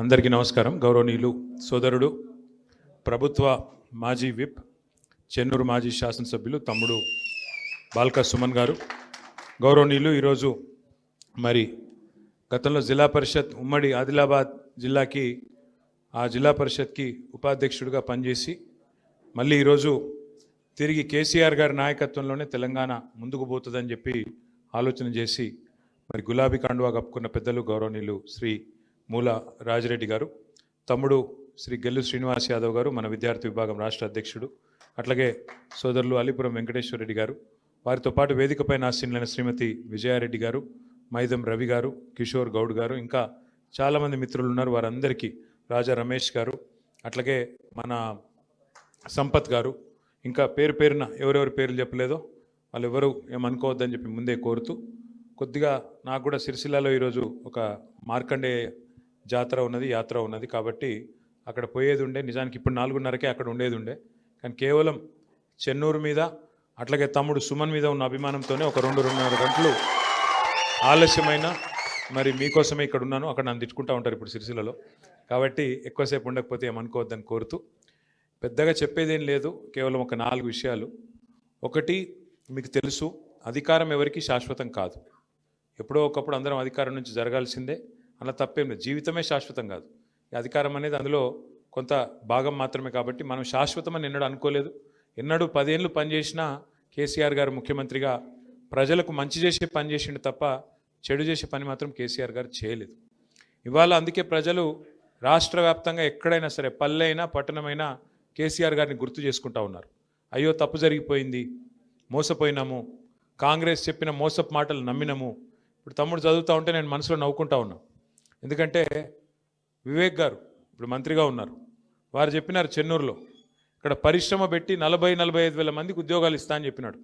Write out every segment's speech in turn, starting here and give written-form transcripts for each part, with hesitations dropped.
అందరికీ నమస్కారం. గౌరవనీయులు సోదరుడు ప్రభుత్వ మాజీ విప్ చెన్నూరు మాజీ శాసనసభ్యులు తమ్ముడు బాల్క సుమన్ గారు, గౌరవనీయులు ఈరోజు మరి గతంలో జిల్లా పరిషత్ ఉమ్మడి ఆదిలాబాద్ జిల్లాకి ఆ జిల్లా పరిషత్కి ఉపాధ్యక్షుడిగా పనిచేసి మళ్ళీ ఈరోజు తిరిగి కేసీఆర్ గారి నాయకత్వంలోనే తెలంగాణ ముందుకు పోతుందని చెప్పి ఆలోచన చేసి మరి గులాబీ కండువా కప్పుకున్న పెద్దలు గౌరవనీయులు శ్రీ మూల రాజిరెడ్డి గారు, తమ్ముడు శ్రీ గెల్లు శ్రీనివాస్ యాదవ్ గారు మన విద్యార్థి విభాగం రాష్ట్ర అధ్యక్షుడు, అట్లాగే సోదరులు అలీపురం వెంకటేశ్వర రెడ్డి గారు, వారితో పాటు వేదికపై ఆసీనులైన శ్రీమతి విజయారెడ్డి గారు, మైదం రవి గారు, కిషోర్ గౌడ్ గారు, ఇంకా చాలామంది మిత్రులు ఉన్నారు. వారందరికీ రాజా రమేష్ గారు, అట్లాగే మన సంపత్ గారు, ఇంకా పేరు పేరున ఎవరెవరి పేర్లు చెప్పలేదో వాళ్ళు ఎవరు ఏమనుకోవద్దని చెప్పి ముందే కోరుతూ, కొద్దిగా నాకు కూడా సిరిసిల్లలో ఈరోజు ఒక మార్కండే జాతర ఉన్నది, యాత్ర ఉన్నది, కాబట్టి అక్కడ పోయేది ఉండే. నిజానికి ఇప్పుడు 4:30కే అక్కడ ఉండేది ఉండే, కానీ కేవలం చెన్నూరు మీద అట్లాగే తమ్ముడు సుమన్ మీద ఉన్న అభిమానంతోనే ఒక 2-2.5 గంటలు ఆలస్యమైన మరి మీకోసమే ఇక్కడ ఉన్నాను. అక్కడ నన్ను తిట్టుకుంటూ ఉంటారు ఇప్పుడు సిరిసిల్లలో, కాబట్టి ఎక్కువసేపు ఉండకపోతే ఏమనుకోవద్దని కోరుతూ, పెద్దగా చెప్పేదేం లేదు, కేవలం ఒక 4 విషయాలు. ఒకటి, మీకు తెలుసు అధికారం ఎవరికి శాశ్వతం కాదు. ఎప్పుడో ఒకప్పుడు అందరం అధికారం నుంచి జరగాల్సిందే, అలా తప్పేం లేదు. జీవితమే శాశ్వతం కాదు, అధికారం అనేది అందులో కొంత భాగం మాత్రమే. కాబట్టి మనం శాశ్వతమని ఎన్నడూ అనుకోలేదు. ఎన్నడూ 10 ఏళ్ళు పనిచేసినా కేసీఆర్ గారు ముఖ్యమంత్రిగా ప్రజలకు మంచి చేసే పని చేసిండు తప్ప చెడు చేసే పని మాత్రం కేసీఆర్ గారు చేయలేదు. ఇవాళ అందుకే ప్రజలు రాష్ట్ర వ్యాప్తంగా ఎక్కడైనా సరే, పల్లె అయినా పట్టణమైనా కేసీఆర్ గారిని గుర్తు చేసుకుంటూ ఉన్నారు. అయ్యో తప్పు జరిగిపోయింది, మోసపోయినాము, కాంగ్రెస్ చెప్పిన మోసపు మాటలు నమ్మినాము. ఇప్పుడు తమ్ముడు చదువుతూ ఉంటే నేను మనసులో నవ్వుకుంటా ఉన్నా. ఎందుకంటే వివేక్ గారు ఇప్పుడు మంత్రిగా ఉన్నారు, వారు చెప్పినారు చెన్నూరులో ఇక్కడ పరిశ్రమ పెట్టి 40-45 వేల మందికి ఉద్యోగాలు ఇస్తా అని చెప్పినాడు.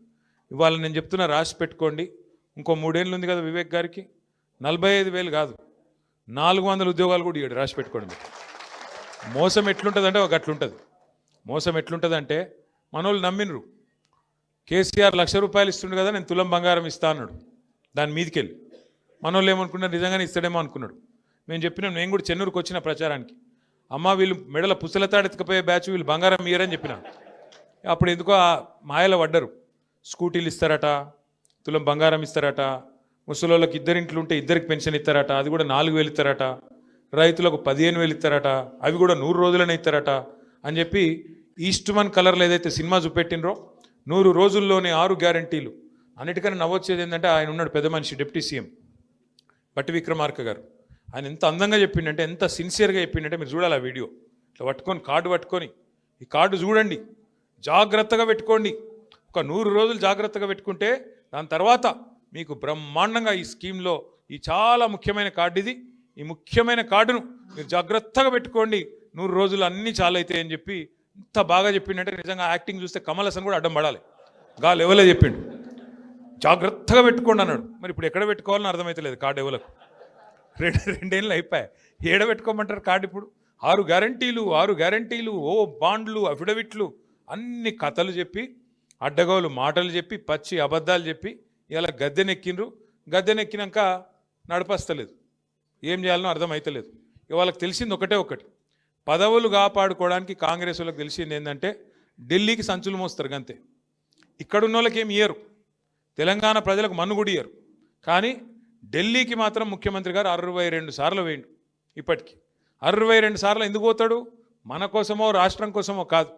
ఇవాళ నేను చెప్తున్నా, రాసి పెట్టుకోండి, ఇంకో 3 ఏళ్ళు ఉంది కదా వివేక్ గారికి, 45,000 కాదు 400 ఉద్యోగాలు కూడా ఇవ్వడు. రాసి పెట్టుకోండి మీరు. మోసం ఎట్లుంటుందంటే ఒక అట్లుంటుంది. మోసం ఎట్లుంటుందంటే మనోళ్ళు నమ్మినరు, కేసీఆర్ ₹1,00,000 ఇస్తుండు కదా, నేను తులం బంగారం ఇస్తా అన్నాడు. దాని మీదకి వెళ్ళి మనోళ్ళు ఏమనుకున్నారు, నిజంగానే ఇస్తాడేమో అనుకున్నాడు. మేము చెప్పినాం, నేను కూడా చెన్నూరుకు వచ్చిన ప్రచారానికి, అమ్మ వీళ్ళు మెడల పుసలతాడెత్తుకపోయే బ్యాచ్, వీళ్ళు బంగారం ఇయ్యరని చెప్పిన. అప్పుడు ఎందుకో ఆ మాయలో పడ్డరు. స్కూటీలు ఇస్తారట, తులం బంగారం ఇస్తారట, ముసలోళ్ళకి 2 ఇంట్లు ఉంటే 2కి పెన్షన్ ఇస్తారట, అది కూడా 4,000 ఇస్తారట, రైతులకు 15,000 ఇస్తారట, అవి కూడా 100 రోజులనే ఇస్తారట అని చెప్పి ఈస్ట్మన్ కలర్లో ఏదైతే సినిమా చూపెట్టినరో 100 రోజుల్లోనే 6 గ్యారంటీలు. అన్నిటికన్నా నవ్వొచ్చేది ఏంటంటే ఆయన ఉన్నాడు పెద్ద మనిషి, డిప్యూటీ సీఎం బట్టి విక్రమార్క గారు. ఆయన ఎంత అందంగా చెప్పిండంటే, ఎంత సిన్సియర్గా చెప్పిండంటే, మీరు చూడాలి ఆ వీడియో. ఇట్లా పట్టుకొని కార్డు పట్టుకొని, ఈ కార్డు చూడండి, జాగ్రత్తగా పెట్టుకోండి, ఒక 100 రోజులు జాగ్రత్తగా పెట్టుకుంటే దాని తర్వాత మీకు బ్రహ్మాండంగా ఈ స్కీమ్లో ఈ చాలా ముఖ్యమైన కార్డు ఇది, ఈ ముఖ్యమైన కార్డును మీరు జాగ్రత్తగా పెట్టుకోండి, 100 రోజులు అన్నీ చాలా అవుతాయి అని చెప్పి ఇంత బాగా చెప్పిండంటే, నిజంగా యాక్టింగ్ చూస్తే కమల్ హాసన్ కూడా అడ్డం పడాలి. గా లెవెల్లో చెప్పిండు, జాగ్రత్తగా పెట్టుకోండి అన్నాడు. మరి ఇప్పుడు ఎక్కడ పెట్టుకోవాలని అర్థమవుతలేదు కార్డు ఎవలకు. 2 ఏళ్ళు అయిపోయాయి, ఏడ పెట్టుకోమంటారు కార్డు ఇప్పుడు? 6 గ్యారంటీలు, ఓ బాండ్లు, అఫిడవిట్లు, అన్ని కథలు చెప్పి, అడ్డగోలు మాటలు చెప్పి, పచ్చి అబద్ధాలు చెప్పి ఇలా గద్దెనెక్కిండ్రు. గద్దెనెక్కినాక నడపస్తలేదు, ఏం చేయాలనో అర్థమవుతలేదు. వాళ్ళకి తెలిసింది ఒకటి, పదవులు కాపాడుకోవడానికి కాంగ్రెస్ వాళ్ళకి తెలిసింది ఏంటంటే ఢిల్లీకి సంచులు మోస్తారు గంతే. ఇక్కడున్న వాళ్ళకి ఏమి ఇయ్యరు, తెలంగాణ ప్రజలకు మన్ను కూడా ఇయ్యరు. కానీ ఢిల్లీకి మాత్రం ముఖ్యమంత్రి గారు 62 సార్లు వేయండు. ఇప్పటికీ 62 సార్లు ఎందుకు పోతాడు? మన కోసమో రాష్ట్రం కోసమో కాదు,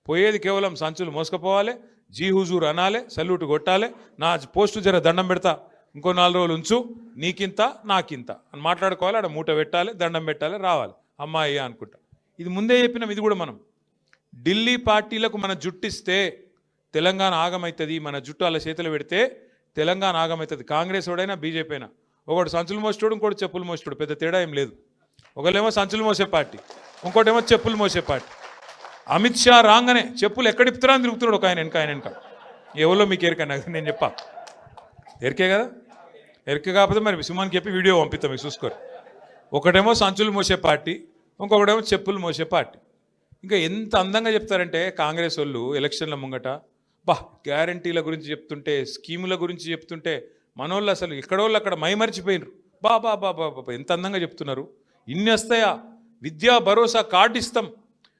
పోయేది కేవలం సంచులు మోసుకపోవాలి, జీ హుజూర్ అనాలి, సల్యూట్ కొట్టాలి, నా పోస్టు జర దండం పెడతా, ఇంకో 4 రోజులు ఉంచు, నీకింత నాకింత అని మాట్లాడుకోవాలి, ఆడ మూట పెట్టాలి, దండం పెట్టాలి, రావాలి, అమ్మాయి అనుకుంటా. ఇది ముందే చెప్పినాం. ఇది కూడా మనం ఢిల్లీ పార్టీలకు మన జుట్టిస్తే తెలంగాణ ఆగమవుతుంది, మన జుట్టు అలా చేతులు పెడితే తెలంగాణ ఆగమవుతుంది. కాంగ్రెస్ వాడైనా బీజేపీ అయినా, ఒకటి సంచులు మోసేటోడు, ఇంకోటి చెప్పులు మోసేటోడు, పెద్ద తేడా ఏం లేదు. ఒకళ్ళేమో సంచులు మోసే పార్టీ, ఇంకోటేమో చెప్పులు మోసే పార్టీ. అమిత్ షా రాగానే చెప్పులు ఎక్కడ ఇప్పుతారా అని తిరుగుతున్నాడు ఒక ఆయన వెనక. ఎవరో మీకు ఎరికన్నా నేను చెప్పా, ఎరికే కదా, ఎరికే కాకపోతే మరి సుమన్కి చెప్పి వీడియో పంపిస్తాం, మీకు చూసుకోరు. ఒకటేమో సంచులు మోసే పార్టీ, ఇంకొకటేమో చెప్పులు మోసే పార్టీ. ఇంకా ఎంత అందంగా చెప్తారంటే కాంగ్రెస్ వాళ్ళు ఎలక్షన్ల ముంగట, గ్యారంటీల గురించి చెప్తుంటే, స్కీముల గురించి చెప్తుంటే మనోళ్ళు అసలు ఎక్కడోళ్ళు అక్కడ మైమరిచిపోయినరు. బాబా ఎంత అందంగా చెప్తున్నారు. ఇన్ని వస్తాయా? విద్యా భరోసా కార్డు ఇస్తాం,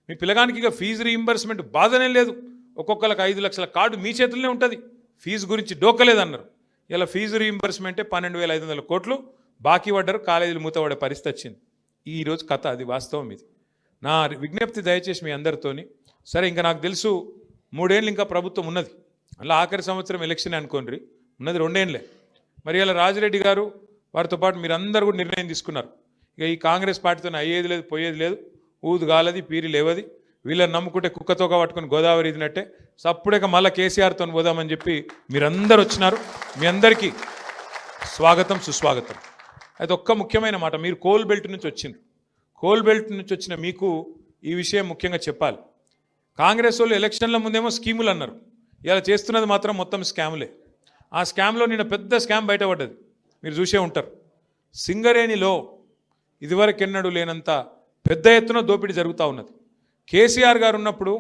మీ పిల్లగానికి ఇక ఫీజు రీయింబర్స్మెంట్ బాధనే లేదు, ఒక్కొక్కరికి 5 లక్షల కార్డు మీ చేతుల్లోనే ఉంటుంది, ఫీజు గురించి డోకలేదన్నారు. ఇలా ఫీజు రీయింబర్స్మెంటే 12,500 కోట్లు బాకీ పడ్డారు, కాలేజీలు మూతపడే పరిస్థితి వచ్చింది. ఈరోజు కథ అది, వాస్తవం ఇది. నా విజ్ఞప్తి దయచేసి మీ అందరితోని, సరే ఇంకా నాకు తెలుసు 3 ఏళ్ళు ఇంకా ప్రభుత్వం ఉన్నది, అలా ఆఖరి సంవత్సరం ఎలక్షన్ అనుకోండి, ఉన్నది 2 ఏళ్ళే. మరి ఇలా రాజిరెడ్డి గారు వారితో పాటు మీరందరూ కూడా నిర్ణయం తీసుకున్నారు, ఇక ఈ కాంగ్రెస్ పార్టీతో అయ్యేది లేదు పోయేది లేదు, ఊదు గాలది పీరి లేవది, వీళ్ళని నమ్ముకుంటే కుక్కతోక పట్టుకుని గోదావరి ఇదినట్టే, సప్పుడేక మళ్ళీ కేసీఆర్తో పోదామని చెప్పి మీరందరూ వచ్చినారు. మీ అందరికీ స్వాగతం సుస్వాగతం. అది ఒక్క ముఖ్యమైన మాట, మీరు కోల్ బెల్ట్ నుంచి వచ్చిండ్రు, కోల్ బెల్ట్ నుంచి వచ్చిన మీకు ఈ విషయం ముఖ్యంగా చెప్పాలి. కాంగ్రెస్ వాళ్ళు ఎలక్షన్ల ముందేమో స్కీములు అన్నారు, ఇలా చేస్తున్నది మాత్రం మొత్తం స్కాములే. ఆ స్కామ్లో నిన్న పెద్ద స్కామ్ బయటపడ్డది, మీరు చూసే ఉంటారు. సింగరేణిలో ఇదివరకెన్నడూ లేనంత పెద్ద ఎత్తున దోపిడీ జరుగుతూ ఉన్నది. కేసీఆర్ గారు ఉన్నప్పుడు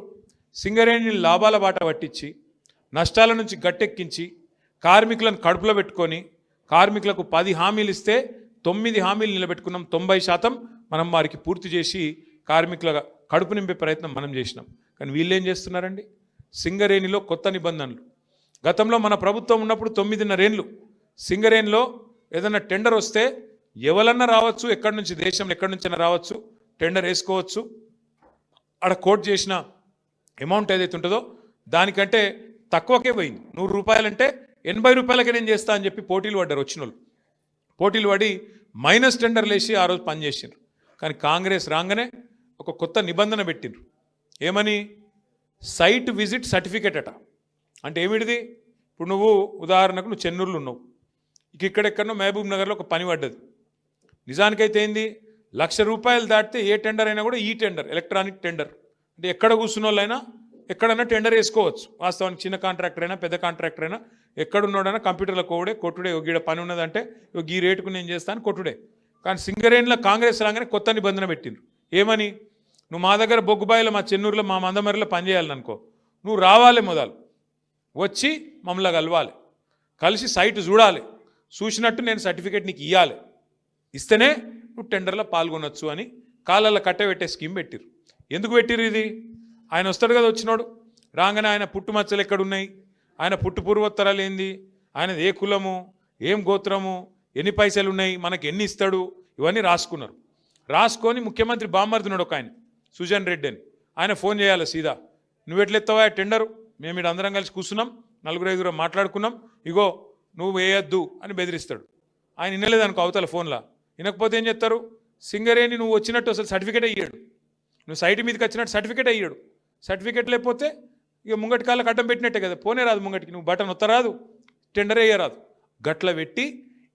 సింగరేణిని లాభాల బాట పట్టించి నష్టాల నుంచి గట్టెక్కించి కార్మికులను కడుపులో పెట్టుకొని కార్మికులకు 10 హామీలు ఇస్తే 9 హామీలు నిలబెట్టుకున్నాం. 90% మనం వారికి పూర్తి చేసి కార్మికుల కడుపు నింపే ప్రయత్నం మనం చేసినాం. కానీ వీళ్ళేం చేస్తున్నారండి, సింగరేణిలో కొత్త నిబంధనలు. గతంలో మన ప్రభుత్వం ఉన్నప్పుడు 9.5 ఏళ్ళు సింగరేణిలో ఏదైనా టెండర్ వస్తే ఎవరన్నా రావచ్చు, ఎక్కడి నుంచి దేశంలో ఎక్కడి నుంచైనా రావచ్చు, టెండర్ వేసుకోవచ్చు. ఆడ కోట్ చేసిన అమౌంట్ ఏదైతే ఉంటుందో దానికంటే తక్కువకే పోయింది. 100 రూపాయలంటే 80 రూపాయలకే నేను చేస్తా అని చెప్పి పోటీలు పడ్డారు. వచ్చిన వాళ్ళు పోటీలు పడి మైనస్ టెండర్లు వేసి ఆ రోజు పనిచేసిండ్రు. కానీ కాంగ్రెస్ రాగానే ఒక కొత్త నిబంధన పెట్టిండ్రు, ఏమని, సైట్ విజిట్ సర్టిఫికేట్ అట. అంటే ఏమిటిది, ఇప్పుడు నువ్వు ఉదాహరణకు నువ్వు చెన్నూరులో ఉన్నావు, ఇక్కడెక్కడో మహబూబ్ నగర్లో ఒక పని పడ్డది. నిజానికైతే ఏంది, 1,00,000 రూపాయలు దాటితే ఏ టెండర్ అయినా కూడా ఈ టెండర్, ఎలక్ట్రానిక్ టెండర్, అంటే ఎక్కడ కూర్చున్న వాళ్ళైనా ఎక్కడైనా టెండర్ వేసుకోవచ్చు. వాస్తవానికి చిన్న కాంట్రాక్టర్ అయినా పెద్ద కాంట్రాక్టర్ అయినా ఎక్కడున్నాడైనా కంప్యూటర్లో కోవడే కొట్టుడే, గీడ పని ఉన్నదంటే ఈ రేటుకు నేను చేస్తాను కొట్టుడే. కానీ సింగరేణిలో కాంగ్రెస్ రాగానే కొత్త నిబంధన పెట్టిండ్రు, ఏమని, నువ్వు మా దగ్గర బొగ్గుబాయిలో మా చెన్నూరులో మా మందమరిలో పనిచేయాలనుకో, నువ్వు రావాలి, మొదలు వచ్చి మమ్మల్ని కలవాలి, కలిసి సైట్ చూడాలి, చూసినట్టు నేను సర్టిఫికేట్ నీకు ఇవ్వాలి, ఇస్తేనే నువ్వు టెండర్లో పాల్గొనొచ్చు అని కాళ్ళల్లో కట్టబెట్టే స్కీమ్ పెట్టిరు. ఎందుకు పెట్టిరు ఇది, ఆయన వస్తాడు కదా, వచ్చినోడు రాగానే ఆయన పుట్టుమచ్చలు ఎక్కడున్నాయి, ఆయన పుట్టు పూర్వోత్తరాలు ఏంది, ఆయన ఏ కులము ఏం గోత్రము ఎన్ని పైసలు ఉన్నాయి మనకి ఎన్ని ఇస్తాడు ఇవన్నీ రాసుకున్నారు. రాసుకొని ముఖ్యమంత్రి బామ్మర్దున్నాడు ఒక ఆయన సుజన్ రెడ్డి అని, ఆయన ఫోన్ చేయాలి సీదా, నువ్వు ఎట్లెత్తావా టెండరు, మేము ఇక్కడ అందరం కలిసి కూర్చున్నాం, 4-5 మాట్లాడుకున్నాం, ఇగో నువ్వు వేయద్దు అని బెదిరిస్తాడు. ఆయన వినలేదనుకో అవతల ఫోన్లో, వినకపోతే ఏం చేస్తారు, సింగరేణి నువ్వు వచ్చినట్టు అసలు సర్టిఫికేట్ అయ్యాడు, నువ్వు సైట్ మీదకి వచ్చినట్టు సర్టిఫికేట్ అయ్యాడు, సర్టిఫికేట్ లేకపోతే ఇక ముంగటి కాళ్ళకి అడ్డం పెట్టినట్టే కదా, పోనే రాదు ముంగటికి, నువ్వు బటన్ ఒత్తరాదు, టెండర్ వేయరాదు. గట్ల పెట్టి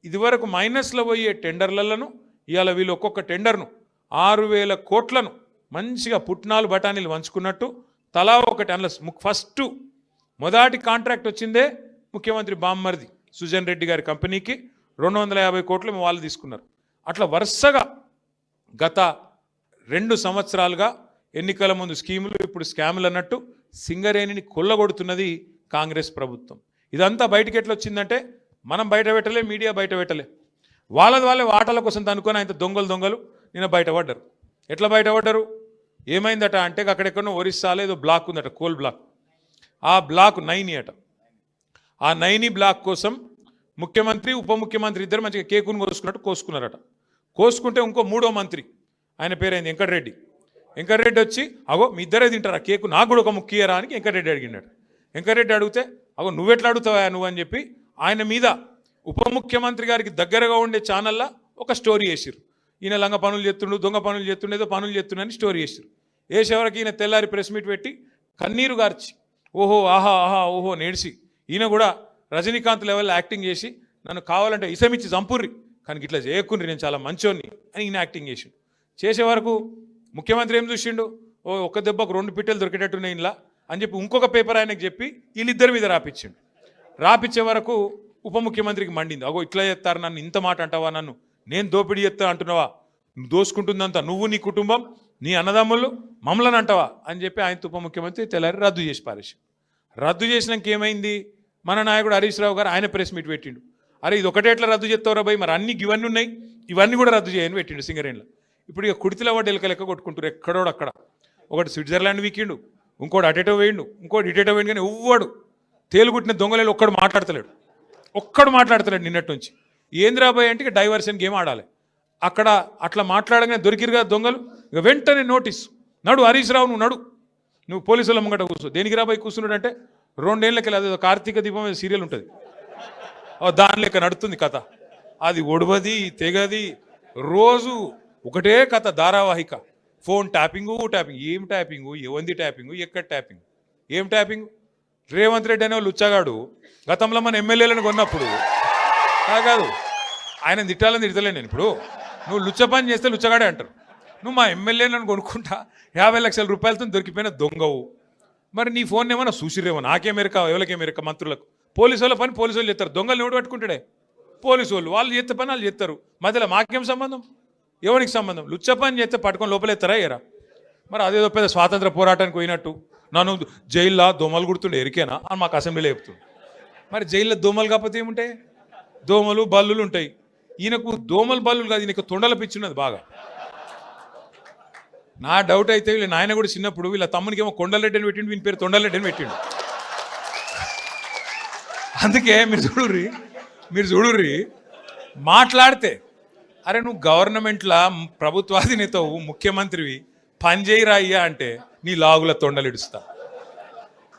ఇదివరకు మైనస్లో పోయే టెండర్లను ఇవాళ వీళ్ళు ఒక్కొక్క టెండర్ను 6,000 కోట్లను మంచిగా పుట్నాలు బఠానీలు వంచుకున్నట్టు తలా ఒకటి అందులో ఫస్ట్ మొదటి కాంట్రాక్ట్ వచ్చిందే ముఖ్యమంత్రి బామ్మర్ది సుజన్ రెడ్డి గారి కంపెనీకి 250 కోట్లు వాళ్ళు తీసుకున్నారు. అట్లా వరుసగా గత 2 సంవత్సరాలుగా ఎన్నికల ముందు స్కీములు ఇప్పుడు స్కాములు అన్నట్టు సింగరేణిని కొల్లగొడుతున్నది కాంగ్రెస్ ప్రభుత్వం. ఇదంతా బయటకు ఎట్లా వచ్చిందంటే మనం బయట పెట్టలే, మీడియా బయట పెట్టలే, వాళ్ళే వాటాల కోసం అనుకొని ఆయన దొంగలు నిన్న బయటపడ్డారు. ఎట్లా బయటపడ్డారు, ఏమైందట అంటే అక్కడెక్కడో ఒరిస్సాలో ఏదో బ్లాక్ ఉందట, కోల్ బ్లాక్, ఆ బ్లాక్ 9 అట. ఆ 9 బ్లాక్ కోసం ముఖ్యమంత్రి ఉప ముఖ్యమంత్రి ఇద్దరు మంచిగా కేకును కోసుకున్నారట. కోసుకుంటే ఇంకో 3వ మంత్రి ఆయన పేరైంది వెంకటరెడ్డి వచ్చి, అగో మీ ఇద్దరే తింటారా కేకు, నాకు కూడా ఒక ముఖ్యరా అని వెంకటరెడ్డి అడిగినాడు. వెంకటరెడ్డి అడిగితే, అగో నువ్వెట్లా అడుగుతావా నువ్వు అని చెప్పి ఆయన మీద ఉప ముఖ్యమంత్రి గారికి దగ్గరగా ఉండే ఛానల్లో ఒక స్టోరీ వేసిరు, ఈయన లంగ పనులు చేస్తుండు, దొంగ పనులు చేస్తుండే, ఏదో పనులు చేస్తుండని స్టోరీ వేసిరు. వేసేవరకు ఈయన తెల్లారి ప్రెస్ మీట్ పెట్టి కన్నీరు గార్చి ఓహో ఆహా ఓహో నేడిసి ఈయన కూడా రజనీకాంత్ లెవెల్లో యాక్టింగ్ చేసి నన్ను కావాలంటే ఇసమిచ్చి చంపుర్రి కానీ ఇట్లా చేయకుండ్రి, నేను చాలా మంచోన్ని అని ఈయన యాక్టింగ్ చేసిండు. చేసే వరకు ముఖ్యమంత్రి ఏం చూసిండు, ఒక్క దెబ్బకు 2 పిట్టలు దొరికేటట్టున్నాయి ఇలా అని చెప్పి ఇంకొక పేపర్ ఆయనకు చెప్పి వీళ్ళిద్దరి మీద రాపిచ్చిండు. రాపిచ్చే వరకు ఉప ముఖ్యమంత్రికి మండింది, అగో ఇట్లా చేస్తారు, నన్ను ఇంత మాట అంటావా, నన్ను నేను దోపిడీ చేస్తా అంటున్నావా, దోసుకుంటుందంతా నువ్వు నీ కుటుంబం నీ అన్నదమ్ములు మమ్మల్ని అంటావా అని చెప్పి ఆయన ఉప ముఖ్యమంత్రి తెల్లారి రద్దు చేసి పారేసి. రద్దు చేసినాక ఏమైంది, మన నాయకుడు హరీష్ రావు గారు ఆయన ప్రెస్ మీట్ పెట్టిండు, అరే ఇది ఒకటే ఎట్లా రద్దు చేస్తావురా భయ్, మరి ఇవన్నీ ఉన్నాయి, ఇవన్నీ కూడా రద్దు చేయని పెట్టిండు సింగరేణిలో. ఇప్పుడు ఇక కుడితిలో వాడు ఎలక లెక్క కొట్టుకుంటారు ఎక్కడోడు అక్కడ. ఒకటి స్విట్జర్లాండ్ వీకిండు, ఇంకోటి అటేటో వేయండు, ఇంకోటి ఇటేటో వేయండు, కానీ ఎవ్వడు తేలుగుట్టిన దొంగలేలు ఒక్కడు మాట్లాడతలేడు నిన్నటి నుంచి. ఏంద్రాబాయ్ అంటే ఇక డైవర్షన్ గేమ్ ఆడాలి. అక్కడ అట్లా మాట్లాడగానే దొరికిరుగా దొంగలు, ఇక వెంటనే నోటీస్, నడు హరీష్ రావు నువ్వు పోలీసుల ముంగట కూర్చో. దేనికి రాబాయి కూర్చున్నాడు అంటే 2 ఏళ్ళకి అదేదో కార్తీక దీపం సీరియల్ ఉంటుంది, దాని లెక్క నడుతుంది కథ. అది ఒడవది తెగది, రోజు ఒకటే కథ ధారావాహిక. Phone tapping. ఏం ట్యాపింగు, ఎవంది ట్యాపింగు, ఎక్కడ ట్యాపింగ్, ఏం ట్యాపింగ్. రేవంత్ రెడ్డి అనే లుచ్చగాడు గతంలో మన ఎమ్మెల్యేలను కొన్నప్పుడు కాదు, ఆయన తిట్టాలని తిడతలే నేను. ఇప్పుడు నువ్వు లుచ్చ పని చేస్తే లుచ్చగాడే అంటారు. నువ్వు మా ఎమ్మెల్యేలను కొనుక్కుంటా 50 లక్షల రూపాయలతో దొరికిపోయిన దొంగవు. మరి నీ ఫోన్ ఏమన్నా చూసిరేమో, నాకేమెరక ఎవరికేమెరక, మంత్రులకు. పోలీసు వాళ్ళ పని పోలీసు వాళ్ళు చేస్తారు, దొంగలు ఎవడు పట్టుకుంటాడే పోలీసు వాళ్ళు చేస్తే పని వాళ్ళు చేస్తారు. మధ్యలో మాకేం సంబంధం, ఎవరికి సంబంధం. లుచ్చ పని చేస్తే పట్టుకొని లోపలేస్తారా ఎరా. మరి అదేదో పెద్ద స్వాతంత్ర పోరాటానికి పోయినట్టు నన్ను జైల్లో దోమలు గుర్తుండే ఎరికేనా అని మాకు అసెంబ్లీలో చెప్తుంది. మరి జైల్లో దోమలు కాకపోతే ఏముంటాయి, దోమలు బల్లులు ఉంటాయి. ఈయనకు దోమలు బల్లులు కాదు, ఈయనకు తొండల పిచ్చున్నది బాగా. నా డౌట్ అయితే వీళ్ళ నాయన కూడా చిన్నప్పుడు వీళ్ళ తమ్మునికి ఏమో కొండలరెడ్డి అని పెట్టిండు, వీని పేరు తొండలరెడ్డి అని పెట్టిండు. అందుకే మీరు చూడుర్రి మాట్లాడితే, అరే నువ్వు గవర్నమెంట్లో ప్రభుత్వాధినేతవు, ముఖ్యమంత్రివి, పనిచేయరా అయ్యా అంటే నీ లాగుల తొండలు ఇడుస్తా.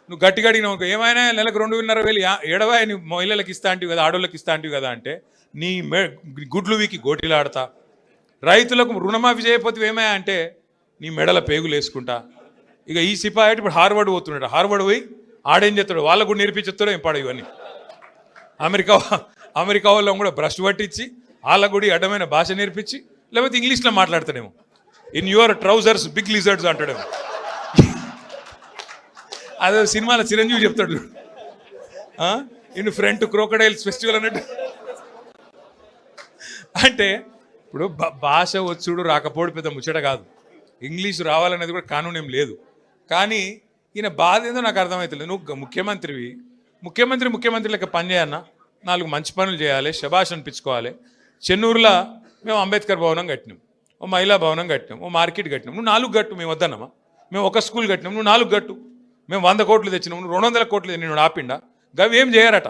నువ్వు గట్టిగా అడిగినావు, ఏమైనా నెలకు 2,500 ఏడవా నీ మహిళలకు ఇస్తా అంటివి కదా, ఆడోళ్ళకి ఇస్తా అంటివి కదా అంటే నీ గుడ్లు వీకి గోటిలాడతా. రైతులకు రుణమాఫీ చేయకపోతే ఏమయ్యా అంటే నీ మెడల పేగులు వేసుకుంటా. ఇక ఈ సిపాయి ఇప్పుడు హార్వర్డ్ పోతున్నాడు, హార్వర్డ్ పోయి ఆడేం చేస్తాడు, వాళ్ళకు కూడా నేర్పించేస్తాడో ఏం పాడు ఇవన్నీ. అమెరికా వాళ్ళని కూడా బ్రష్ పట్టించి వాళ్ళకు కూడా అడ్డమైన భాష నేర్పించి, లేకపోతే ఇంగ్లీష్లో మాట్లాడతాడేమో. In your trousers big lizards అంటాడేమో. అదే సినిమాలో చిరంజీవి చెప్తాడు, ఇన్ ఫ్రంట్ క్రోకడైల్స్ ఫెస్టివల్ అన్నట్టు. అంటే ఇప్పుడు భాష వచ్చుడు రాకపోవడం పెద్ద ముచ్చట కాదు, ఇంగ్లీష్ రావాలనేది కూడా కానూన్ ఏం లేదు. కానీ ఈయన బాధ ఏందో నాకు అర్థమవుతుంది. నువ్వు ముఖ్యమంత్రి లెక్క పని చేయన్నా, 4 మంచి పనులు చేయాలి, శభాష్ అనిపించుకోవాలి. చెన్నూరులో మేము అంబేద్కర్ భవనం కట్టినాం, ఓ మహిళా భవనం కట్టినాం, ఓ మార్కెట్ కట్టినాం. నువ్వు 4 గట్టు, మేము వద్దన్నామా? మేము ఒక స్కూల్ కట్టినాం, నువ్వు 4 గట్టు. మేము 100 కోట్లు తెచ్చినాం, నువ్వు 200 కోట్లు నేను ఆపిండా. గవి ఏం చేయరట,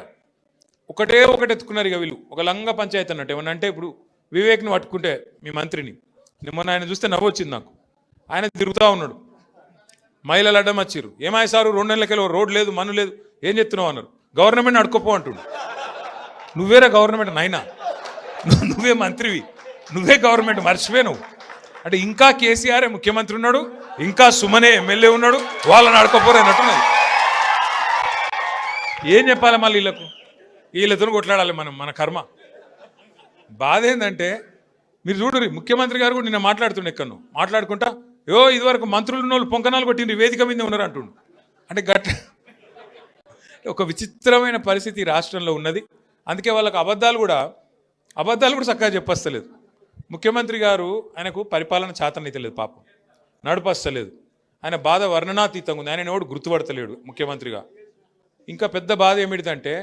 ఒకటే ఎత్తుకున్నారు ఇక వీళ్ళు. ఒక లంగ పంచాయతీ అన్నట్టు. ఏమన్నా అంటే ఇప్పుడు వివేక్ని పట్టుకుంటే మీ మంత్రిని, మొన్న ఆయన చూస్తే నవ్వు వచ్చింది నాకు. ఆయన తిరుగుతూ ఉన్నాడు, మహిళలు అడ్డం వచ్చిర్రు. ఏమాయి సారు 2 నెలలకెళ్ళి రోడ్ లేదు, మన్ను లేదు, ఏం చెప్తున్నావు అన్నారు. గవర్నమెంట్ అడుకోపో అంటుండు. నువ్వేరా గవర్నమెంట్ నాయనా, నువ్వే మంత్రివి, నువ్వే గవర్నమెంట్, మర్చిపోయి నువ్వు అంటే. ఇంకా కేసీఆర్ ముఖ్యమంత్రి ఉన్నాడు, ఇంకా సుమనే ఎమ్మెల్యే ఉన్నాడు, వాళ్ళని అడుకోపోరు అన్నట్టున్నది. ఏం చెప్పాలి మళ్ళీ వీళ్ళతో కొట్లాడాలి మన కర్మ. బాధ ఏంటంటే మీరు చూడరు, ముఖ్యమంత్రి గారు కూడా నిన్న మాట్లాడుతుండే ఎక్కడో మాట్లాడుకుంటా, ఇదివరకు మంత్రులు ఉన్న వాళ్ళు పొంకనాలు కొట్టిండ్రు, వేదిక మీద ఉన్నారు అంటుండు. అంటే ఒక విచిత్రమైన పరిస్థితి రాష్ట్రంలో ఉన్నది. అందుకే వాళ్ళకు అబద్ధాలు కూడా చక్కగా చెప్పస్తలేదు. ముఖ్యమంత్రి గారు ఆయనకు పరిపాలన చేతనైతే లేదు, పాపం నడుపస్తలేదు. ఆయన బాధ వర్ణనాతీతంగా ఉంది. ఆయన ఎవడు గుర్తుపడతలేడు ముఖ్యమంత్రిగా. ఇంకా పెద్ద బాధ ఏమిటిదంటే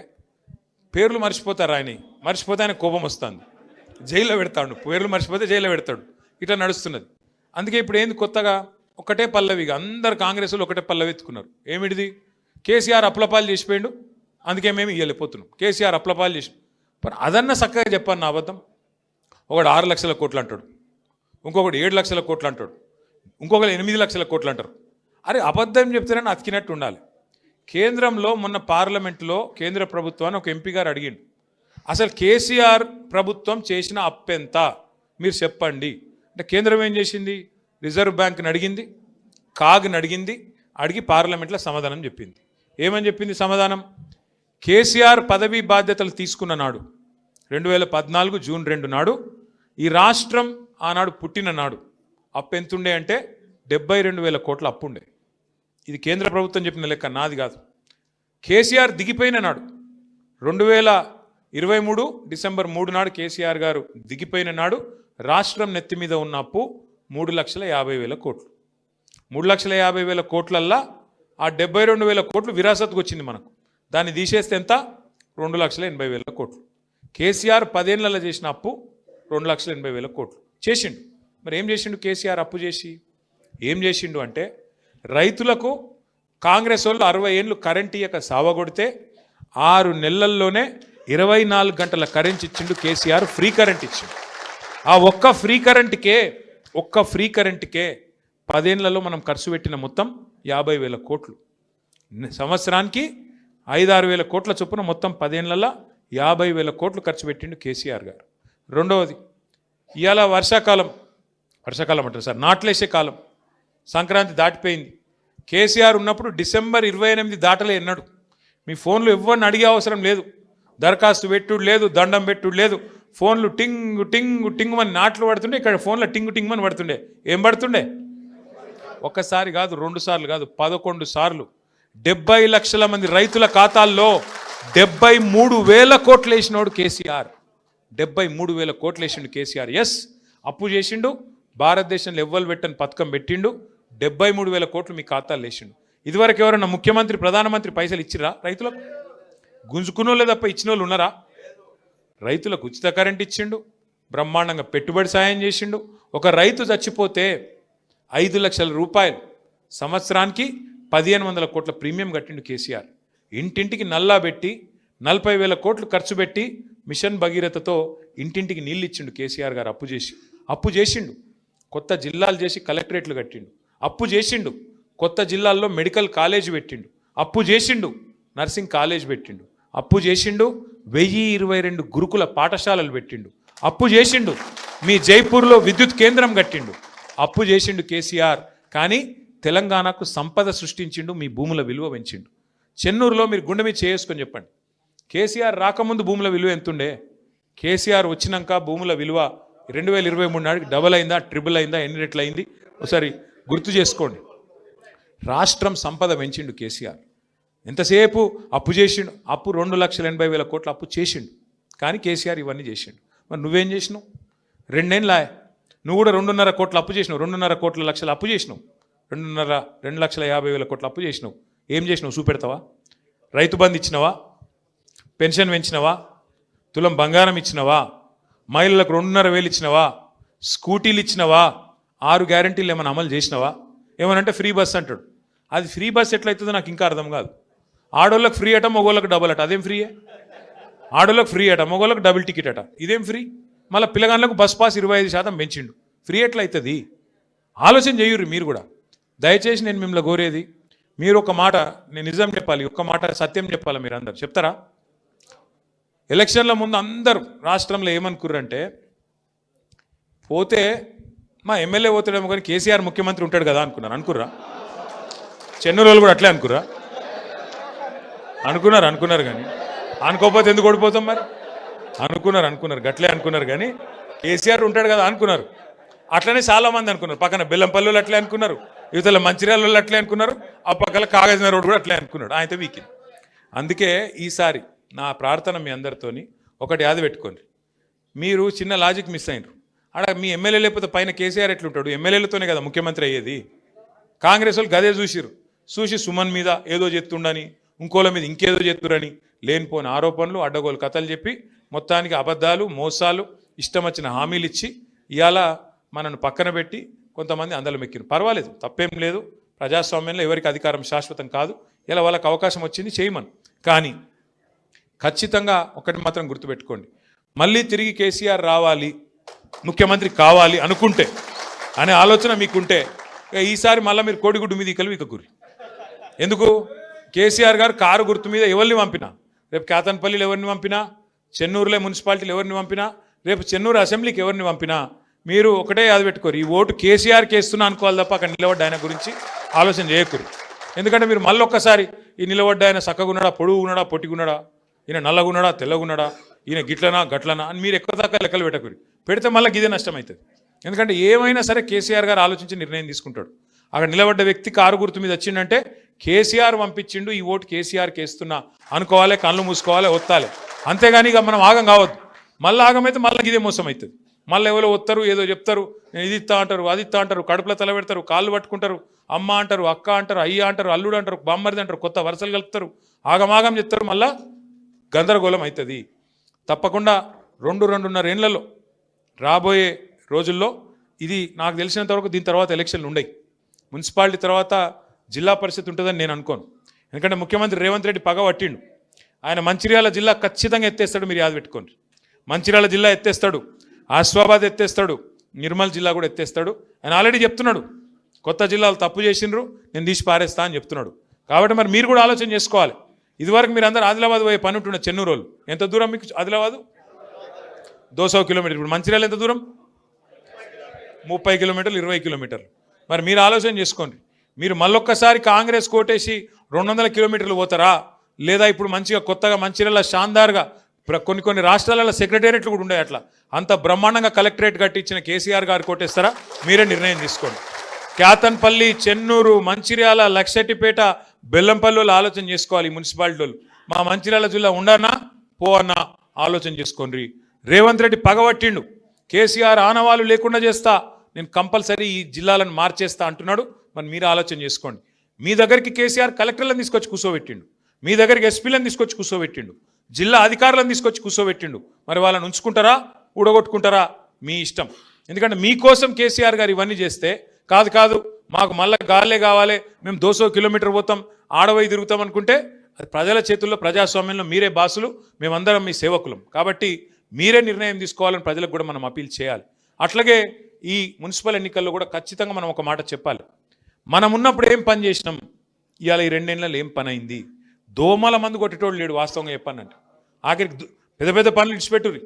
పేర్లు మర్చిపోతారు, మర్చిపోతే ఆయన కోపం వస్తుంది, జైల్లో పెడతాడు. పేర్లు మర్చిపోతే జైల్లో పెడతాడు. ఇట్లా నడుస్తున్నది. అందుకే ఇప్పుడు ఏంది కొత్తగా ఒకటే పల్లవిగా అందరు కాంగ్రెస్లో ఒకటే పల్లవి ఎత్తుకున్నారు. ఏమిటిది, కేసీఆర్ అప్లపాలు చేసిపోయిండు, అందుకే మేము ఇవ్వలేకపోతున్నాం. కేసీఆర్ అప్లపాలు చేసి అదన్నా చక్కగా చెప్పాను నా అబద్ధం. ఒకడు 6 లక్షల కోట్లు అంటాడు, ఇంకొకటి 7 లక్షల కోట్లు అంటాడు, ఇంకొకరు 8 లక్షల కోట్లు అంటారు. అరే అబద్ధం చెప్తేనే అతికినట్టు ఉండాలి. కేంద్రంలో మొన్న పార్లమెంట్లో కేంద్ర ప్రభుత్వాన్ని ఒక ఎంపీ గారు అడిగిండు, అసలు కేసీఆర్ ప్రభుత్వం చేసిన అప్పెంత మీరు చెప్పండి అంటే కేంద్రం ఏం చేసింది, రిజర్వ్ బ్యాంక్ని అడిగింది, కాగ్ని అడిగింది, అడిగి పార్లమెంట్లో సమాధానం చెప్పింది. ఏమని చెప్పింది సమాధానం? కేసీఆర్ పదవీ బాధ్యతలు తీసుకున్న నాడు 2014 జూన్ 2 నాడు ఈ రాష్ట్రం ఆనాడు పుట్టిన నాడు అప్పు ఎంతుండే అంటే 72,000 కోట్ల అప్పు ఉండే. ఇది కేంద్ర ప్రభుత్వం చెప్పిన లెక్క, నాది కాదు. కేసీఆర్ దిగిపోయిన నాడు 2023 డిసెంబర్ 3 నాడు కేసీఆర్ గారు దిగిపోయిన నాడు రాష్ట్రం నెత్తి మీద ఉన్న అప్పు 3,50,000 కోట్లు. 3,50,000 కోట్లల్లా ఆ 72,000 కోట్లు విరాసత్కు వచ్చింది మనకు. దాన్ని తీసేస్తే ఎంత? 2,80,000 కోట్లు. కేసీఆర్ 10 ఏళ్లలో చేసిన అప్పు 2,80,000 కోట్లు చేసిండు. మరి ఏం చేసిండు కేసీఆర్ అప్పు చేసి? ఏం చేసిండు అంటే రైతులకు కాంగ్రెస్ వాళ్ళు 60 ఏళ్ళు కరెంట్ ఇయ్యక సావగొడితే 6 నెలల్లోనే 24 గంటల కరెంట్ ఇచ్చిండు కేసీఆర్. ఫ్రీ కరెంట్ ఇచ్చిండు. ఆ ఒక్క ఫ్రీ కరెంట్కే 10 ఏళ్లలో మనం ఖర్చు పెట్టిన మొత్తం 50,000 కోట్లు. సంవత్సరానికి 5-6 వేల కోట్ల చొప్పున మొత్తం 10 ఏళ్లలో 50,000 కోట్లు ఖర్చు పెట్టిండు కేసీఆర్ గారు. రెండవది, ఇవాళ వర్షాకాలం అంటారు సార్, నాట్లేసే కాలం, సంక్రాంతి దాటిపోయింది. కేసీఆర్ ఉన్నప్పుడు డిసెంబర్ 28 దాటలే ఎన్నాడు. మీ ఫోన్లు ఎవరిని అడిగే అవసరం లేదు, దరఖాస్తు పెట్టుడు లేదు, దండం పెట్టుడు లేదు. ఫోన్లు టింగ్ టింగ్ టింగ్ అని నాట్లు పడుతుండే, ఇక్కడ ఫోన్లో టింగ్ టింగ్ అని పడుతుండే. ఏం పడుతుండే? ఒక్కసారి కాదు, 2 సార్లు కాదు, 11 సార్లు 70 లక్షల మంది రైతుల ఖాతాల్లో 73,000 కోట్లు వేసినోడు కేసీఆర్. 73,000 కోట్లు వేసిండు కేసీఆర్. ఎస్, అప్పు చేసిండు, భారతదేశంలో ఎవ్వరు పెట్టని పథకం పెట్టిండు, 73,000 కోట్లు మీ ఖాతాలు వేసిండు. ఇదివరకు ఎవరన్నా ముఖ్యమంత్రి, ప్రధానమంత్రి పైసలు ఇచ్చిరా రైతులకు? గుంజుకునోళ్ళే తప్ప ఇచ్చిన వాళ్ళు ఉన్నారా? రైతులకు ఉచిత కరెంట్ ఇచ్చిండు, బ్రహ్మాండంగా పెట్టుబడి సాయం చేసిండు. ఒక రైతు చచ్చిపోతే 5 లక్షల రూపాయలు సంవత్సరానికి 1,500 కోట్ల ప్రీమియం కట్టిండు కేసీఆర్. ఇంటింటికి నల్లా పెట్టి 40,000 కోట్లు ఖర్చు పెట్టి మిషన్ భగీరథతో ఇంటింటికి నీళ్ళు ఇచ్చిండు కేసీఆర్ గారు. అప్పు చేసిండు. కొత్త జిల్లాలు చేసి కలెక్టరేట్లు కట్టిండు. అప్పు చేసిండు. కొత్త జిల్లాల్లో మెడికల్ కాలేజ్ పెట్టిండు. అప్పు చేసిండు. నర్సింగ్ కాలేజ్ పెట్టిండు. అప్పు చేసిండు. 1022 గురుకుల పాఠశాలలు పెట్టిండు. అప్పు చేసిండు. మీ జైపూర్లో విద్యుత్ కేంద్రం కట్టిండు. అప్పు చేసిండు కేసీఆర్. కానీ తెలంగాణకు సంపద సృష్టించిండు, మీ భూముల విలువ పెంచిండు. చెన్నూరులో మీరు గుండె మీద చేసుకొని చెప్పండి, కేసీఆర్ రాకముందు భూముల విలువ ఎంతుండే? కేసీఆర్ వచ్చినాక భూముల విలువ 2023 నాటికి డబల్ అయిందా, ట్రిపుల్ అయిందా, ఎన్ని రెట్లు అయింది? ఒకసారి గుర్తు చేసుకోండి. రాష్ట్రం సంపద పెంచిండు కేసీఆర్. ఎంతసేపు అప్పు చేసిండు. అప్పు 2,80,000 కోట్ల అప్పు చేసిండు. కానీ కేసీఆర్ ఇవన్నీ చేసిండు. మరి నువ్వేం చేసినావు? 2 ఏళ్ళ నువ్వు కూడా 2.5 కోట్ల అప్పు చేసినావు. 2.5 కోట్ల లక్షల అప్పు చేసినావు. 2,50,000 కోట్ల అప్పు చేసినావు. ఏం చేసినావు చూపెడతావా? రైతు బంధు ఇచ్చినవా? పెన్షన్ పెంచినవా? తులం బంగారం ఇచ్చినవా? మహిళలకు 2,500 ఇచ్చినవా? స్కూటీలు ఇచ్చినవా? 6 గ్యారంటీలు ఏమైనా అమలు చేసినవా? ఏమనంటే ఫ్రీ బస్ అంటాడు. అది ఫ్రీ బస్ ఎట్లయితుందో నాకు ఇంకా అర్థం కాదు. ఆడోళ్ళకి ఫ్రీ అట, మగోళ్ళకి డబుల్ అట. అదేం ఫ్రీయే? ఆడోళ్ళకి ఫ్రీ అట, మగోళ్ళకి డబుల్ టికెట్ అట. ఇదేం ఫ్రీ? మళ్ళీ పిల్లగాళ్ళకు బస్ పాస్ 25% పెంచిండు. ఫ్రీ ఎట్లయితుంది? ఆలోచన చేయుర్రి మీరు కూడా. దయచేసి నేను మిమ్మల్ని కోరేది, మీరు ఒక మాట, నేను నిజం చెప్పాలి, ఒక్క మాట సత్యం చెప్పాలి. మీరు అందరు చెప్తారా? ఎలక్షన్ల ముందు అందరూ రాష్ట్రంలో ఏమనుకుర్రంటే, పోతే మా ఎమ్మెల్యే పోతాడేమో కానీ కేసీఆర్ ముఖ్యమంత్రి ఉంటాడు కదా అనుకుర్రా? చెన్నూరు వాళ్ళు కూడా అట్లే అనుకున్నారు కానీ అనుకోకపోతే ఎందుకు ఓడిపోతాం మరి? అనుకున్నారు గట్లే అనుకున్నారు కానీ కేసీఆర్ ఉంటాడు కదా అనుకున్నారు. అట్లనే చాలా మంది అనుకున్నారు. పక్కన బెల్లంపల్లి అట్లే అనుకున్నారు, యువతల మంచిర్యాల వాళ్ళు అట్లే అనుకున్నారు, ఆ పక్కన కాగజ్ రోడ్ కూడా అట్లే అనుకున్నాడు. ఆయనతో వీకింది. అందుకే ఈసారి నా ప్రార్థన మీ అందరితోని ఒకటి యాద పెట్టుకోండి. మీరు చిన్న లాజిక్ మిస్ అయినరు. ఆడ మీ ఎమ్మెల్యే లేకపోతే పైన కేసీఆర్ ఎట్లుంటాడు? ఎమ్మెల్యేలతోనే కదా ముఖ్యమంత్రి అయ్యేది. కాంగ్రెస్ వాళ్ళు గదే చూసి సుమన్ మీద ఏదో చెప్తుండని, ఇంకోళ్ళ మీద ఇంకేదో చెప్తురని లేనిపోని ఆరోపణలు, అడ్డగోలు కథలు చెప్పి మొత్తానికి అబద్ధాలు, మోసాలు, ఇష్టం వచ్చిన హామీలు ఇచ్చి ఇవాళ మనను పక్కన పెట్టి కొంతమంది అందలం ఎక్కిరు. పర్వాలేదు, తప్పేం లేదు. ప్రజాస్వామ్యంలో ఎవరికి అధికారం శాశ్వతం కాదు. ఇలా వాళ్ళకి అవకాశం వచ్చింది చేయమని. కానీ ఖచ్చితంగా ఒకటి మాత్రం గుర్తుపెట్టుకోండి, మళ్ళీ తిరిగి కేసీఆర్ రావాలి, ముఖ్యమంత్రి కావాలి అనుకుంటే, అనే ఆలోచన మీకుంటే ఈసారి మళ్ళీ మీరు కోడిగుడ్డు మీద కలివి ఇకగురి. ఎందుకు? కేసీఆర్ గారు కారు గుర్తు మీద ఎవరిని పంపినా, రేపు కేతన్పల్లిలో ఎవరిని పంపినా, చెన్నూరులో మున్సిపాలిటీలు ఎవరిని పంపినా, రేపు చెన్నూరు అసెంబ్లీకి ఎవరిని పంపినా మీరు ఒకటే యాద పెట్టుకోరు, ఈ ఓటు కేసీఆర్కి వేస్తున్నా అనుకోవాలి తప్ప అక్కడ నిలబడ్డ ఆయన గురించి ఆలోచన చేయకూరు. ఎందుకంటే మీరు మళ్ళీ ఒక్కసారి ఈ నిలబడ్డ ఆయన చక్కగున్నాడా, పొడుగున్నాడా, పొట్టిగున్నాడా, ఈయన నల్లగున్నాడా, తెల్లగున్నాడా, ఈయన గిట్లనా గట్లనా అని మీరు ఎక్కువ దాకా లెక్కలు పెట్టకూరి. పెడితే మళ్ళీ ఇదే నష్టం అవుతుంది. ఎందుకంటే ఏమైనా సరే కేసీఆర్ గారు ఆలోచించి నిర్ణయం తీసుకుంటాడు. అక్కడ నిలబడ్డ వ్యక్తి కారు గుర్తు మీద వచ్చిందంటే కేసీఆర్ పంపించిండు, ఈ ఓటు కేసీఆర్కి వేస్తున్నా అనుకోవాలి, కళ్ళు మూసుకోవాలి, ఒత్తాలి. అంతేగాని ఇక మనం ఆగం కావద్దు. మళ్ళీ ఆగమైతే మళ్ళీ ఇదే మోసం అవుతుంది. మళ్ళీ ఎవరో వస్తారు, ఏదో చెప్తారు, నేను ఇది ఇస్తా అంటారు, అది ఇస్తా అంటారు, కడుపులో తల పెడతారు, కాళ్ళు పట్టుకుంటారు, అమ్మ అంటారు, అక్క అంటారు, అయ్య అంటారు, అల్లుడు అంటారు, బామ్మరిది అంటారు, కొత్త వరుసలు కలుపుతారు, ఆగమాగం చెప్తారు, మళ్ళా గందరగోళం అవుతుంది. తప్పకుండా 2-2.5 ఏళ్లలో రాబోయే రోజుల్లో ఇది నాకు తెలిసినంత వరకు దీని తర్వాత ఎలక్షన్లు ఉండయి. మున్సిపాలిటీ తర్వాత జిల్లా పరిషత్ ఉంటుందని నేను అనుకోను. ఎందుకంటే ముఖ్యమంత్రి రేవంత్ రెడ్డి పగ పట్టిండు. ఆయన మంచిర్యాల జిల్లా ఖచ్చితంగా ఎత్తేస్తాడు, మీరు యాద పెట్టుకోండి. మంచిర్యాల జిల్లా ఎత్తేస్తాడు, ఆసిఫాబాద్ ఎత్తేస్తాడు, నిర్మల్ జిల్లా కూడా ఎత్తేస్తాడు. ఆయన ఆల్రెడీ చెప్తున్నాడు, కొత్త జిల్లాలు తప్పు చేసిండ్రు, నేను తీసి పారేస్తా అని చెప్తున్నాడు. కాబట్టి మరి మీరు కూడా ఆలోచన చేసుకోవాలి. ఇదివరకు మీరు అందరూ ఆదిలాబాద్ పోయే పని ఉంటుండే. చెన్నూరు వాళ్ళు ఎంత దూరం మీకు ఆదిలాబాదు? 200 కిలోమీటర్లు. ఇప్పుడు మంచిర్యాల ఎంత దూరం? 30 కిలోమీటర్లు, 20 కిలోమీటర్లు. మరి మీరు ఆలోచన చేసుకోండి. మీరు మళ్ళొక్కసారి కాంగ్రెస్ కోటేసి 200 కిలోమీటర్లు పోతారా, లేదా ఇప్పుడు మంచిగా కొత్తగా మంచిర్యాల షాందార్గా కొన్ని రాష్ట్రాలలో సెక్రటేరియట్లు కూడా ఉండే, అట్లా అంత బ్రహ్మాండంగా కలెక్టరేట్ కట్టించిన కేసీఆర్ గారు కోటేస్తారా? మీరే నిర్ణయం తీసుకోండి. క్యాతన్పల్లి, చెన్నూరు, మంచిర్యాల, లక్షెట్టిపేట, బెల్లంపల్లిలో ఆలోచన చేసుకోవాలి. మున్సిపాలిటీలు మా మంచిర్యాల జిల్లా ఉండనా పోవన్నా ఆలోచన చేసుకోండి. రేవంత్ రెడ్డి పగబట్టిండు, కేసీఆర్ ఆనవాళ్ళు లేకుండా చేస్తా, నేను కంపల్సరీ ఈ జిల్లాలను మార్చేస్తా అంటున్నాడు. మరి మీరు ఆలోచన చేసుకోండి. మీ దగ్గరికి కేసీఆర్ కలెక్టర్లను తీసుకొచ్చి కూర్చోబెట్టిండు, మీ దగ్గరికి ఎస్పీలను తీసుకొచ్చి కూర్చోబెట్టిండు, జిల్లా అధికారులను తీసుకొచ్చి కూర్చోబెట్టిండు. మరి వాళ్ళని ఉంచుకుంటారా, ఊడగొట్టుకుంటారా? మీ ఇష్టం. ఎందుకంటే మీకోసం కేసీఆర్ గారు ఇవన్నీ చేస్తే, కాదు మాకు మళ్ళీ గాలే కావాలి, మేము 200 కిలోమీటర్ పోతాం, ఆడవై తిరుగుతాం అనుకుంటే అది ప్రజల చేతుల్లో, ప్రజాస్వామ్యంలో మీరే బాసులు, మేమందరం మీ సేవకులం. కాబట్టి మీరే నిర్ణయం తీసుకోవాలని ప్రజలకు కూడా మనం అపీల్ చేయాలి. అట్లాగే ఈ మున్సిపల్ ఎన్నికల్లో కూడా ఖచ్చితంగా మనం ఒక మాట చెప్పాలి. మనం ఉన్నప్పుడు ఏం పని చేసినాం, ఇవాళ ఈ 2 ఏళ్ళలో ఏం పని అయింది? దోమల మందు కొట్టేటోడు లేడు, వాస్తవంగా చెప్పానంటే. ఆఖరికి పెద్ద పెద్ద పనులు ఇచ్చిపెట్టుర్రి,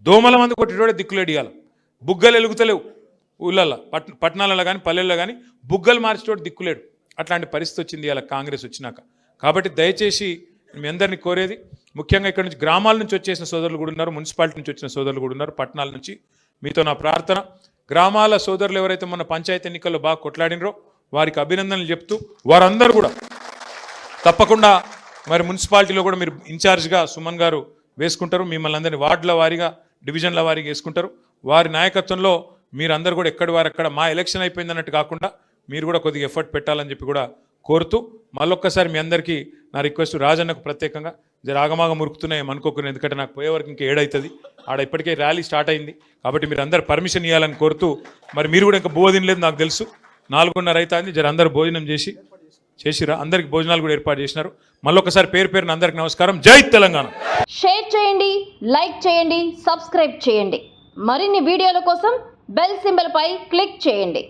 దోమల మందు కొట్టేటోడే దిక్కులేడు. ఇవాళ బుగ్గలు ఎలుగుతలేవు ఊళ్ళల్లో, పట్టణాలలో కానీ పల్లెల్లో కానీ బుగ్గలు మార్చేటోడు దిక్కులేడు. అట్లాంటి పరిస్థితి వచ్చింది ఇవాళ కాంగ్రెస్ వచ్చినాక. కాబట్టి దయచేసి మీ అందరినీ కోరేది, ముఖ్యంగా ఇక్కడ నుంచి గ్రామాల నుంచి వచ్చేసిన సోదరులు కూడా ఉన్నారు, మున్సిపాలిటీ నుంచి వచ్చిన సోదరులు కూడా ఉన్నారు, పట్టణాల నుంచి. మీతో నా ప్రార్థన, గ్రామాల సోదరులు ఎవరైతే మన పంచాయతీ ఎన్నికల్లో బాగా కొట్లాడినరో వారికి అభినందనలు చెప్తూ, వారందరూ కూడా తప్పకుండా మరి మున్సిపాలిటీలో కూడా మీరు ఇన్ఛార్జ్గా సుమన్ గారు వేసుకుంటారు. మిమ్మల్ని అందరినీ వార్డుల వారీగా, డివిజన్ల వారీగా వేసుకుంటారు. వారి నాయకత్వంలో మీరందరూ కూడా ఎక్కడి వారు అక్కడ, మా ఎలక్షన్ అయిపోయింది అన్నట్టు కాకుండా మీరు కూడా కొద్దిగా ఎఫర్ట్ పెట్టాలని చెప్పి కూడా కోరుతూ, మళ్ళొక్కసారి మీ అందరికీ నా రిక్వెస్ట్, రాజన్నకు ప్రత్యేకంగా జర ఆగమాగ మురుకుతున్నాయి అనుకోకుండా, ఎందుకంటే నాకు పోయే వరకు ఇంకా 7 అవుతుంది, ఆడ ఇప్పటికే ర్యాలీ స్టార్ట్ అయింది. కాబట్టి మీరు అందరు పర్మిషన్ ఇవ్వాలని కోరుతూ, మరి మీరు కూడా ఇంకా భోజనం లేదు నాకు తెలుసు, 4:30 అవుతుంది, జర అందరు భోజనం చేసిరా, అందరికి భోజనాలు కూడా ఏర్పాటు చేసినారు. మళ్ళొకసారి పేరున అందరికి నమస్కారం. జై తెలంగాణ. షేర్ చేయండి, లైక్ చేయండి, సబ్స్క్రైబ్ చేయండి. మరిన్ని వీడియోల కోసం బెల్ సింబల్ పై క్లిక్ చేయండి.